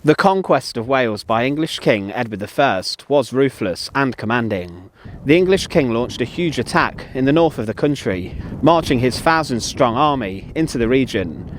The conquest of Wales by English King Edward I was ruthless and commanding. The English king launched a huge attack in the north of the country, marching his 1,000-strong army into the region.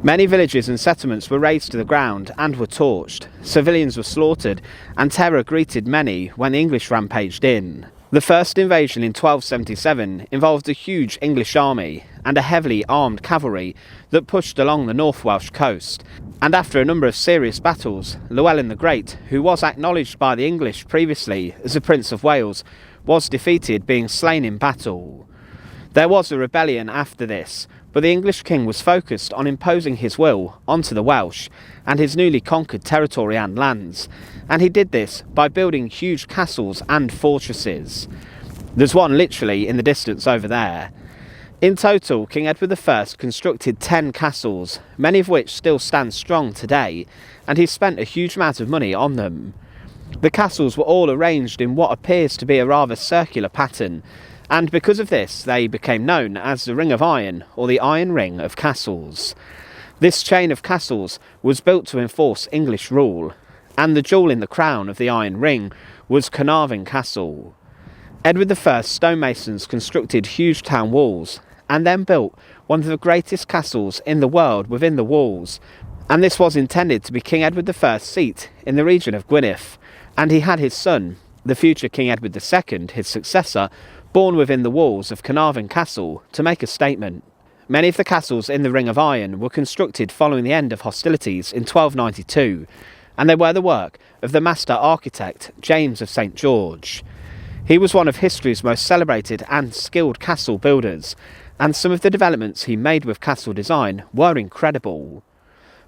Many villages and settlements were razed to the ground and were torched. Civilians were slaughtered, and terror greeted many when the English rampaged in. The first invasion in 1277 involved a huge English army and a heavily armed cavalry that pushed along the North Welsh coast, and after a number of serious battles, Llewellyn the Great, who was acknowledged by the English previously as a Prince of Wales, was defeated, being slain in battle. There was a rebellion after this, but the English king was focused on imposing his will onto the Welsh and his newly conquered territory and lands, and he did this by building huge castles and fortresses. There's one literally in the distance over there. In total, King Edward I constructed 10 castles, many of which still stand strong today, and he spent a huge amount of money on them. The castles were all arranged in what appears to be a rather circular pattern, and because of this they became known as the Ring of Iron, or the Iron Ring of Castles. This chain of castles was built to enforce English rule, and the jewel in the crown of the Iron Ring was Caernarfon Castle. Edward I's stonemasons constructed huge town walls, and then built one of the greatest castles in the world within the walls, and this was intended to be King Edward I's seat in the region of Gwynedd, and he had his son, the future King Edward II, his successor, born within the walls of Caernarfon Castle to make a statement. Many of the castles in the Ring of Iron were constructed following the end of hostilities in 1292, and they were the work of the master architect James of St. George. He was one of history's most celebrated and skilled castle builders, and some of the developments he made with castle design were incredible.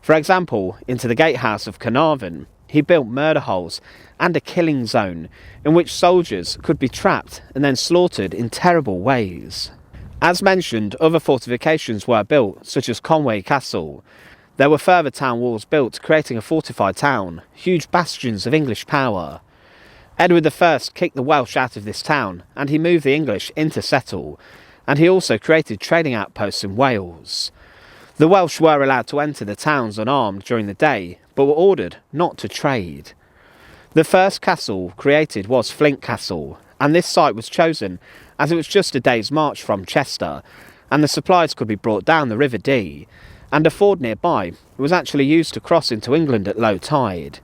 For example, into the gatehouse of Caernarfon, he built murder holes and a killing zone in which soldiers could be trapped and then slaughtered in terrible ways. As mentioned, other fortifications were built, such as Conwy Castle. There were further town walls built, creating a fortified town, huge bastions of English power. Edward I kicked the Welsh out of this town, and he moved the English in to settle, and he also created trading outposts in Wales. The Welsh were allowed to enter the towns unarmed during the day, but were ordered not to trade. The first castle created was Flint Castle, and this site was chosen as it was just a day's march from Chester, and the supplies could be brought down the River Dee, and a ford nearby was actually used to cross into England at low tide.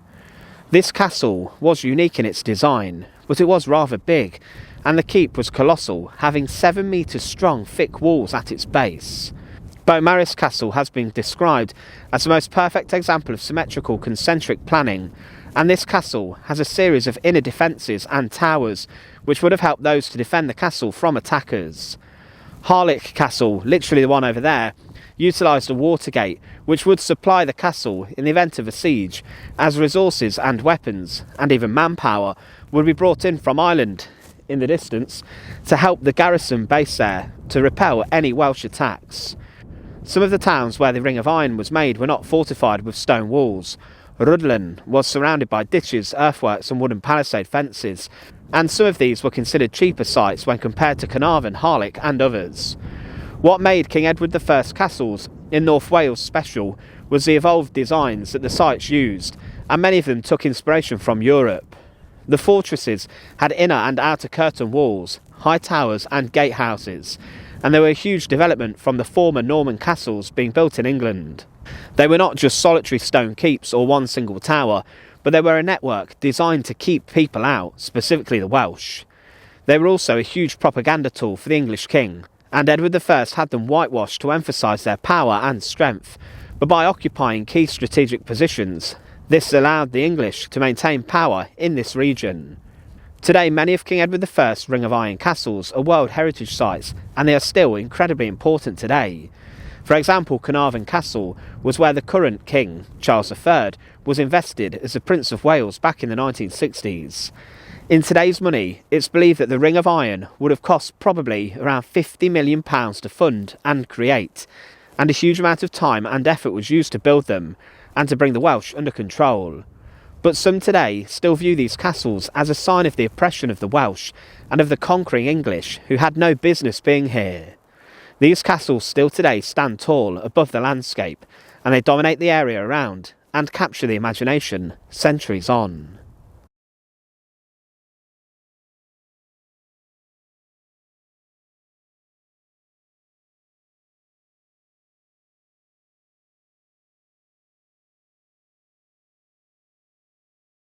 This castle was unique in its design, but it was rather big, and the keep was colossal, having 7 metres strong thick walls at its base. Beaumaris Castle has been described as the most perfect example of symmetrical concentric planning, and this castle has a series of inner defences and towers which would have helped those to defend the castle from attackers. Harlech Castle, literally the one over there, utilised a water gate which would supply the castle in the event of a siege, as resources and weapons, and even manpower, would be brought in from Ireland in the distance to help the garrison base there to repel any Welsh attacks. Some of the towns where the Ring of Iron was made were not fortified with stone walls. Rhuddlan was surrounded by ditches, earthworks and wooden palisade fences, and some of these were considered cheaper sites when compared to Caernarfon, Harlech and others. What made King Edward I's castles in North Wales special was the evolved designs that the sites used, and many of them took inspiration from Europe. The fortresses had inner and outer curtain walls, high towers and gatehouses, and they were a huge development from the former Norman castles being built in England. They were not just solitary stone keeps or one single tower, but they were a network designed to keep people out, specifically the Welsh. They were also a huge propaganda tool for the English king, and Edward I had them whitewashed to emphasise their power and strength, but by occupying key strategic positions, this allowed the English to maintain power in this region. Today, many of King Edward I's Ring of Iron castles are World Heritage Sites, and they are still incredibly important today. For example, Caernarfon Castle was where the current king, Charles III, was invested as the Prince of Wales back in the 1960s. In today's money, it's believed that the Ring of Iron would have cost probably around £50 million to fund and create, and a huge amount of time and effort was used to build them, and to bring the Welsh under control. But some today still view these castles as a sign of the oppression of the Welsh and of the conquering English who had no business being here. These castles still today stand tall above the landscape, and they dominate the area around, and capture the imagination centuries on.